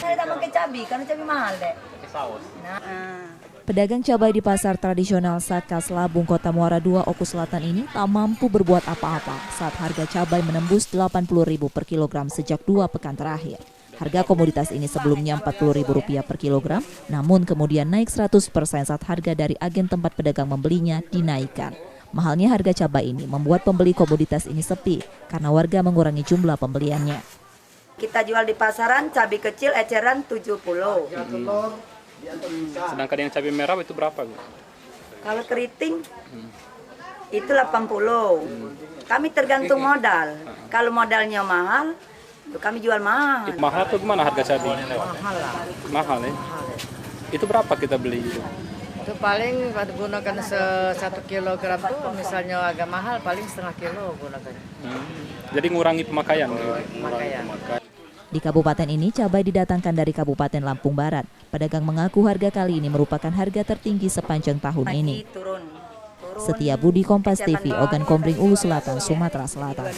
tidak pakai cabai karena cabai mahal deh. Saus. Pedagang cabai di pasar tradisional Sakas Labung, Kota Muara II, Oku Selatan ini tak mampu berbuat apa-apa saat harga cabai menembus Rp80.000 per kilogram sejak 2 pekan terakhir. Harga komoditas ini sebelumnya Rp40.000 per kilogram, namun kemudian naik 100% saat harga dari agen tempat pedagang membelinya dinaikkan. Mahalnya harga cabai ini membuat pembeli komoditas ini sepi karena warga mengurangi jumlah pembeliannya. Kita jual di pasaran cabai kecil eceran 70. Sedangkan yang cabai merah itu berapa, Bu? Kalau keriting itu 80. Kami tergantung modal. Kalau modalnya mahal, kami jual mahal. Mahal atau gimana harga cabai? Mahal lah. Mahal ya? Itu berapa kita beli itu? Itu paling gunakan 1 kilogram tuh misalnya agak mahal paling setengah kilo gunakan. Jadi ngurangi pemakaian. Pemakaian. Di kabupaten ini cabai didatangkan dari Kabupaten Lampung Barat. Pedagang mengaku harga kali ini merupakan harga tertinggi sepanjang tahun ini. Turun. Setia Budi, Kompas TV, Ogan Kombring, Ulu Selatan, Sumatera Selatan.